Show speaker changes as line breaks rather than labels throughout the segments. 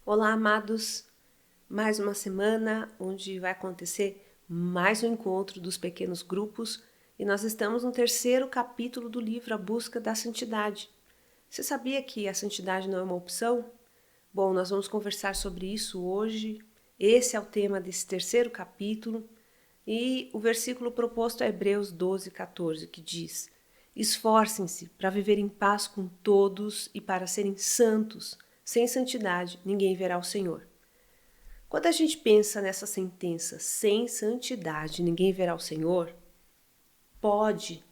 Olá, amados! Mais uma semana onde vai acontecer mais um encontro dos pequenos grupos e nós estamos no terceiro capítulo do livro A Busca da Santidade. Você sabia que a santidade não é uma opção? Bom, nós vamos conversar sobre isso hoje. Esse é o tema desse terceiro capítulo e o versículo proposto é Hebreus 12, 14, que diz: Esforcem-se para viver em paz com todos e para serem santos. Sem santidade, ninguém verá o Senhor. Quando a gente pensa nessa sentença, sem santidade, ninguém verá o Senhor, pode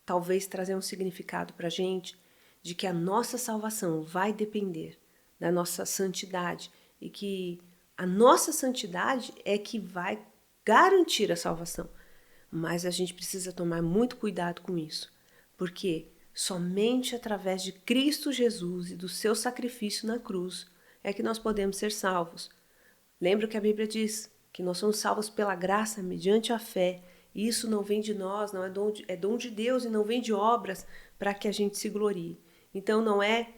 talvez trazer um significado para a gente de que a nossa salvação vai depender da nossa santidade e que a nossa santidade é que vai garantir a salvação. Mas a gente precisa tomar muito cuidado com isso, porque somente através de Cristo Jesus e do seu sacrifício na cruz é que nós podemos ser salvos. Lembra que a Bíblia diz que nós somos salvos pela graça mediante a fé. E isso não vem de nós, não é dom de Deus e não vem de obras para que a gente se glorie. Então não é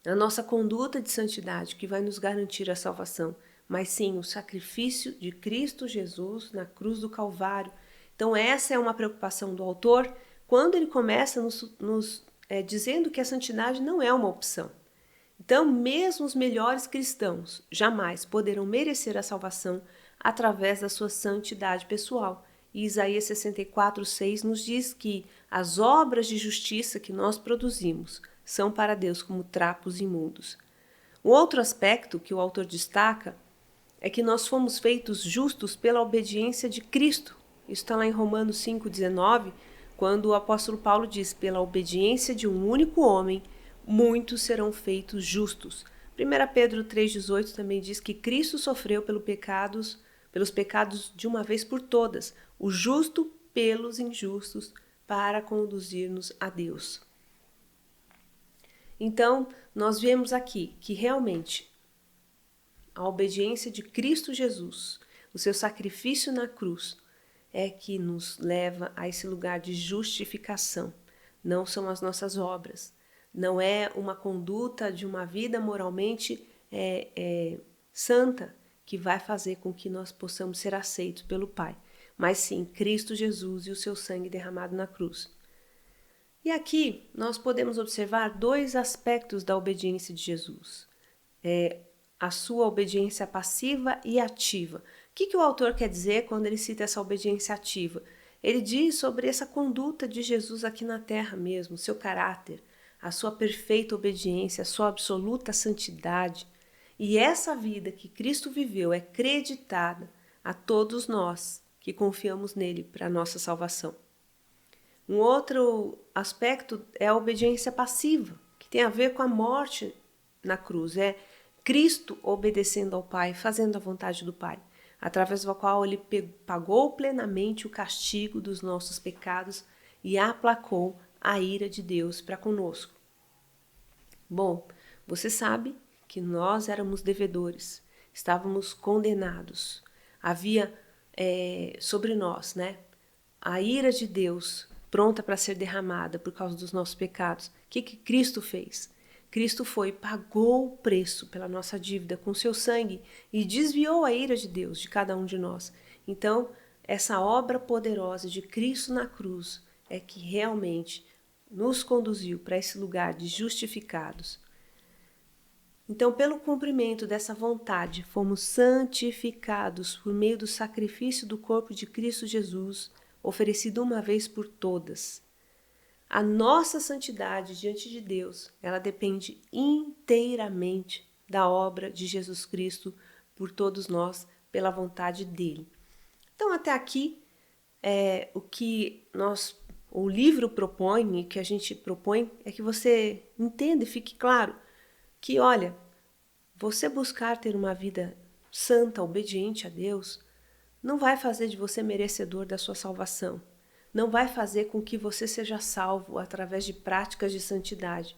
a nossa conduta de santidade que vai nos garantir a salvação, mas sim o sacrifício de Cristo Jesus na cruz do Calvário. Então essa é uma preocupação do autor quando ele começa nos dizendo que a santidade não é uma opção. Então, mesmo os melhores cristãos jamais poderão merecer a salvação através da sua santidade pessoal. E Isaías 64, 6 nos diz que as obras de justiça que nós produzimos são para Deus como trapos imundos. Um outro aspecto que o autor destaca é que nós fomos feitos justos pela obediência de Cristo. Isso está lá em Romanos 5,19, quando o apóstolo Paulo diz: pela obediência de um único homem, muitos serão feitos justos. 1 Pedro 3,18 também diz que Cristo sofreu pelos pecados de uma vez por todas, o justo pelos injustos, para conduzir-nos a Deus. Então, nós vemos aqui que realmente a obediência de Cristo Jesus, o seu sacrifício na cruz, é que nos leva a esse lugar de justificação. Não são as nossas obras. Não é uma conduta de uma vida moralmente santa que vai fazer com que nós possamos ser aceitos pelo Pai, mas sim Cristo Jesus e o seu sangue derramado na cruz. E aqui nós podemos observar dois aspectos da obediência de Jesus. A sua obediência passiva e ativa. O que o autor quer dizer quando ele cita essa obediência ativa? Ele diz sobre essa conduta de Jesus aqui na terra mesmo, seu caráter, a sua perfeita obediência, a sua absoluta santidade. E essa vida que Cristo viveu é creditada a todos nós que confiamos nele para a nossa salvação. Um outro aspecto é a obediência passiva, que tem a ver com a morte na cruz. É Cristo obedecendo ao Pai, fazendo a vontade do Pai, através do qual ele pagou plenamente o castigo dos nossos pecados e aplacou a ira de Deus para conosco. Bom, você sabe que nós éramos devedores, estávamos condenados. Havia sobre nós, a ira de Deus pronta para ser derramada por causa dos nossos pecados. O que Cristo fez? Cristo pagou o preço pela nossa dívida com seu sangue e desviou a ira de Deus de cada um de nós. Então, essa obra poderosa de Cristo na cruz é que realmente nos conduziu para esse lugar de justificados. Então, pelo cumprimento dessa vontade, fomos santificados por meio do sacrifício do corpo de Cristo Jesus, oferecido uma vez por todas. A nossa santidade diante de Deus, ela depende inteiramente da obra de Jesus Cristo por todos nós, pela vontade dele. Então, até aqui, o que o livro propõe e que a gente propõe é que você entenda e fique claro que, olha, você buscar ter uma vida santa, obediente a Deus, não vai fazer de você merecedor da sua salvação. Não vai fazer com que você seja salvo através de práticas de santidade.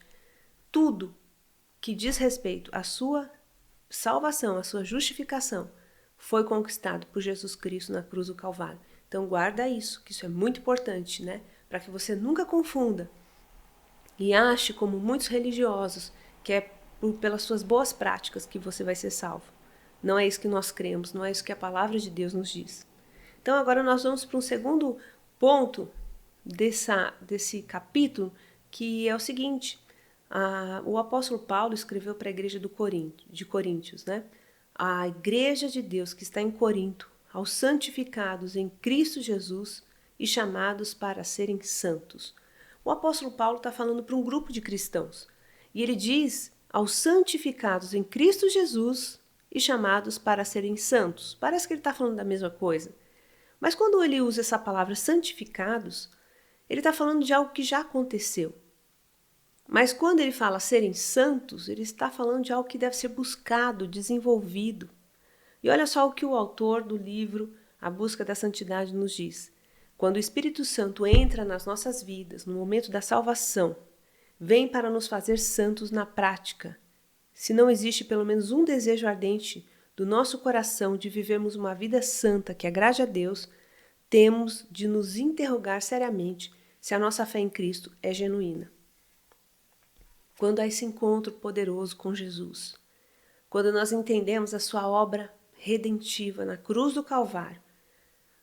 Tudo que diz respeito à sua salvação, à sua justificação, foi conquistado por Jesus Cristo na cruz do Calvário. Então guarda isso, que isso é muito importante, para que você nunca confunda e ache, como muitos religiosos, que é pelas suas boas práticas que você vai ser salvo. Não é isso que nós cremos, não é isso que a palavra de Deus nos diz. Então agora nós vamos para um segundo ponto desse capítulo, que é o seguinte: o apóstolo Paulo escreveu para a igreja de Coríntios, né? A igreja de Deus que está em Corinto, aos santificados em Cristo Jesus e chamados para serem santos. O apóstolo Paulo está falando para um grupo de cristãos e ele diz aos santificados em Cristo Jesus e chamados para serem santos. Parece que ele está falando da mesma coisa. Mas quando ele usa essa palavra santificados, ele está falando de algo que já aconteceu. Mas quando ele fala serem santos, ele está falando de algo que deve ser buscado, desenvolvido. E olha só o que o autor do livro A Busca da Santidade nos diz. Quando o Espírito Santo entra nas nossas vidas, no momento da salvação, vem para nos fazer santos na prática. Se não existe pelo menos um desejo ardente do nosso coração de vivermos uma vida santa que agrade a Deus, temos de nos interrogar seriamente se a nossa fé em Cristo é genuína. Quando há esse encontro poderoso com Jesus, quando nós entendemos a sua obra redentiva na cruz do Calvário,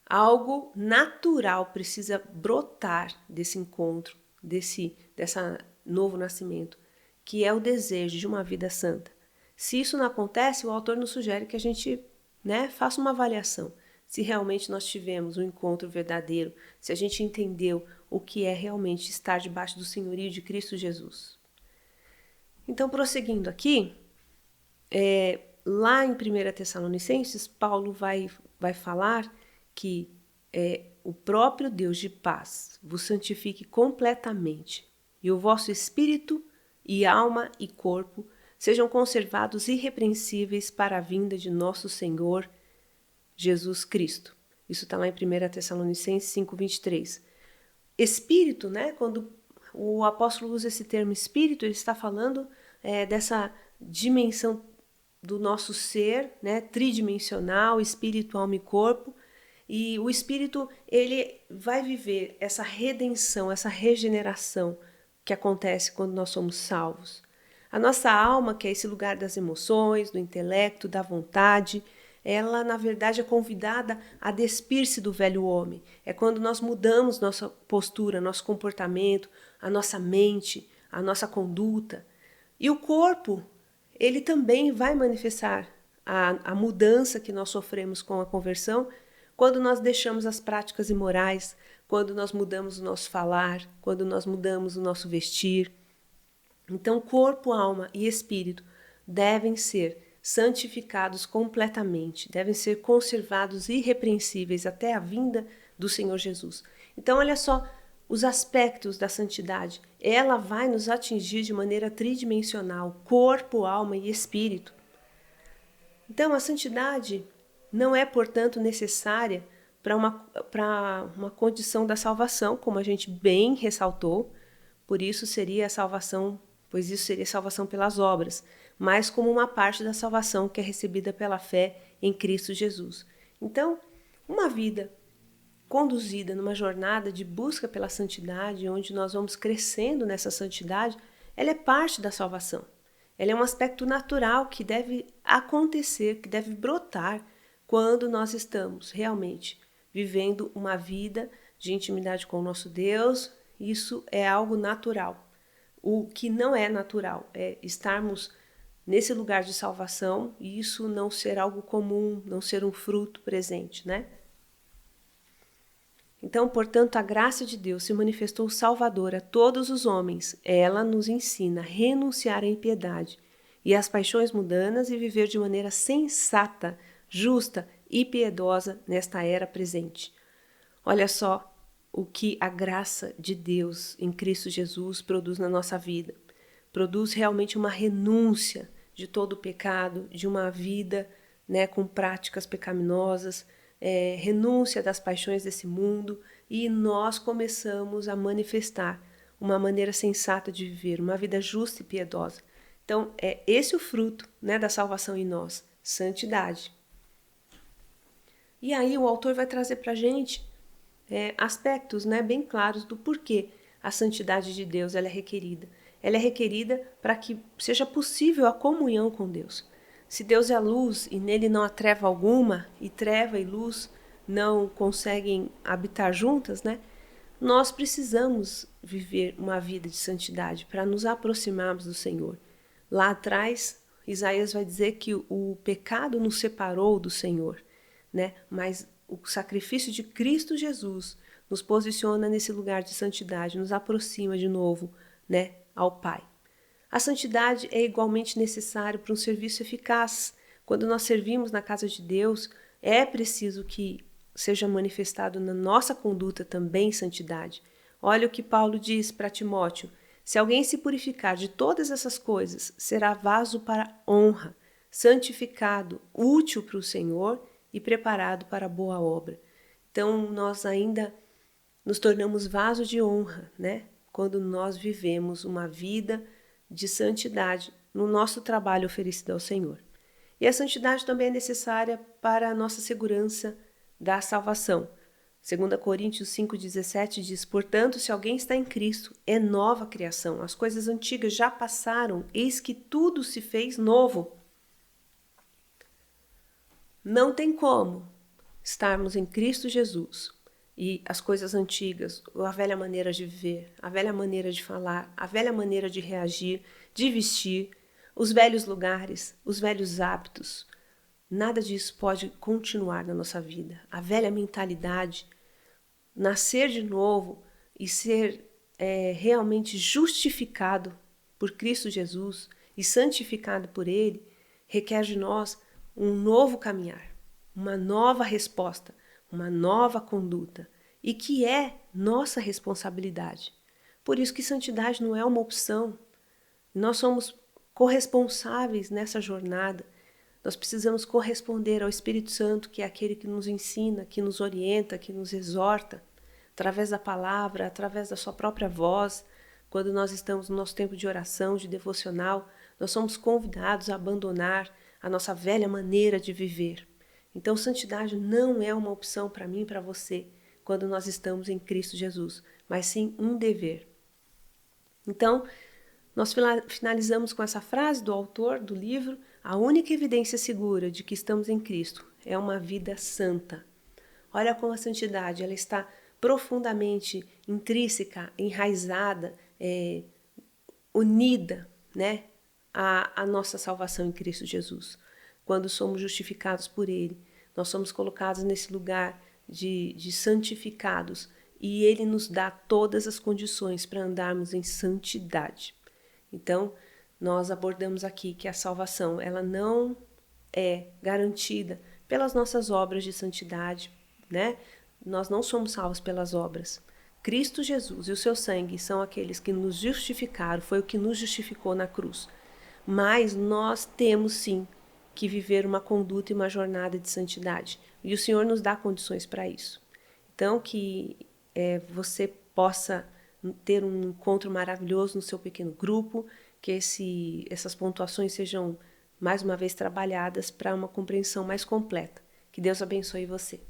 algo natural precisa brotar desse encontro, desse novo nascimento, que é o desejo de uma vida santa. Se isso não acontece, o autor nos sugere que a gente faça uma avaliação. Se realmente nós tivemos um encontro verdadeiro, se a gente entendeu o que é realmente estar debaixo do senhorio de Cristo Jesus. Então, prosseguindo aqui, lá em 1 Tessalonicenses, Paulo vai falar que o próprio Deus de paz vos santifique completamente, e o vosso espírito e alma e corpo sejam conservados irrepreensíveis para a vinda de nosso Senhor Jesus Cristo. Isso está lá em 1 Tessalonicenses 5:23. Espírito, quando o apóstolo usa esse termo espírito, ele está falando dessa dimensão do nosso ser, tridimensional, espírito, alma e corpo. E o espírito, ele vai viver essa redenção, essa regeneração que acontece quando nós somos salvos. A nossa alma, que é esse lugar das emoções, do intelecto, da vontade, ela, na verdade, é convidada a despir-se do velho homem. É quando nós mudamos nossa postura, nosso comportamento, a nossa mente, a nossa conduta. E o corpo, ele também vai manifestar a mudança que nós sofremos com a conversão quando nós deixamos as práticas imorais, quando nós mudamos o nosso falar, quando nós mudamos o nosso vestir. Então, corpo, alma e espírito devem ser santificados completamente, devem ser conservados irrepreensíveis até a vinda do Senhor Jesus. Então, olha só os aspectos da santidade. Ela vai nos atingir de maneira tridimensional, corpo, alma e espírito. Então, a santidade não é, portanto, necessária para uma condição da salvação, como a gente bem ressaltou, pois isso seria salvação pelas obras, mas como uma parte da salvação que é recebida pela fé em Cristo Jesus. Então, uma vida conduzida numa jornada de busca pela santidade, onde nós vamos crescendo nessa santidade, ela é parte da salvação. Ela é um aspecto natural que deve acontecer, que deve brotar quando nós estamos realmente vivendo uma vida de intimidade com o nosso Deus. Isso é algo natural. O que não é natural é estarmos nesse lugar de salvação e isso não ser algo comum, não ser um fruto presente, Então, portanto, a graça de Deus se manifestou salvadora a todos os homens. Ela nos ensina a renunciar à impiedade e às paixões mundanas e viver de maneira sensata, justa e piedosa nesta era presente. Olha só o que a graça de Deus em Cristo Jesus produz na nossa vida. Produz realmente uma renúncia de todo o pecado, de uma vida com práticas pecaminosas, renúncia das paixões desse mundo, e nós começamos a manifestar uma maneira sensata de viver, uma vida justa e piedosa. Então, é esse o fruto da salvação em nós, santidade. E aí o autor vai trazer para a gente aspectos bem claros do porquê a santidade de Deus ela é requerida. ela é requerida para que seja possível a comunhão com Deus. Se Deus é a luz e nele não há treva alguma, e treva e luz não conseguem habitar juntas, né? Nós precisamos viver uma vida de santidade para nos aproximarmos do Senhor. Lá atrás, Isaías vai dizer que o pecado nos separou do Senhor, né? Mas o sacrifício de Cristo Jesus nos posiciona nesse lugar de santidade, nos aproxima de novo, né, ao Pai. A santidade é igualmente necessária para um serviço eficaz. Quando nós servimos na casa de Deus, é preciso que seja manifestado na nossa conduta também santidade. Olha o que Paulo diz para Timóteo: se alguém se purificar de todas essas coisas, será vaso para honra, santificado, útil para o Senhor e preparado para a boa obra. Então, nós ainda nos tornamos vaso de honra, né? Quando nós vivemos uma vida de santidade no nosso trabalho oferecido ao Senhor. E a santidade também é necessária para a nossa segurança da salvação. 2 Coríntios 5,17 diz: portanto, se alguém está em Cristo, é nova criação. As coisas antigas já passaram, eis que tudo se fez novo. Não tem como estarmos em Cristo Jesus e as coisas antigas, a velha maneira de viver, a velha maneira de falar, a velha maneira de reagir, de vestir, os velhos lugares, os velhos hábitos, nada disso pode continuar na nossa vida. A velha mentalidade, nascer de novo e ser realmente justificado por Cristo Jesus e santificado por Ele, requer de nós um novo caminhar, uma nova resposta, uma nova conduta, e que é nossa responsabilidade. Por isso que santidade não é uma opção. Nós somos corresponsáveis nessa jornada. Nós precisamos corresponder ao Espírito Santo, que é aquele que nos ensina, que nos orienta, que nos exorta, através da palavra, através da sua própria voz. Quando nós estamos no nosso tempo de oração, de devocional, nós somos convidados a abandonar a nossa velha maneira de viver. Então, santidade não é uma opção para mim e para você, quando nós estamos em Cristo Jesus, mas sim um dever. Então, nós finalizamos com essa frase do autor do livro: a única evidência segura de que estamos em Cristo é uma vida santa. Olha como a santidade ela está profundamente intrínseca, enraizada, unida, né, à nossa salvação em Cristo Jesus. Quando somos justificados por Ele, nós somos colocados nesse lugar de santificados e Ele nos dá todas as condições para andarmos em santidade. Então, nós abordamos aqui que a salvação ela não é garantida pelas nossas obras de santidade, né? Nós não somos salvos pelas obras. Cristo Jesus e o seu sangue são aqueles que nos justificaram, foi o que nos justificou na cruz. Mas nós temos sim que viver uma conduta e uma jornada de santidade. E o Senhor nos dá condições para isso. Então, que você possa ter um encontro maravilhoso no seu pequeno grupo, que essas pontuações sejam mais uma vez trabalhadas para uma compreensão mais completa. Que Deus abençoe você.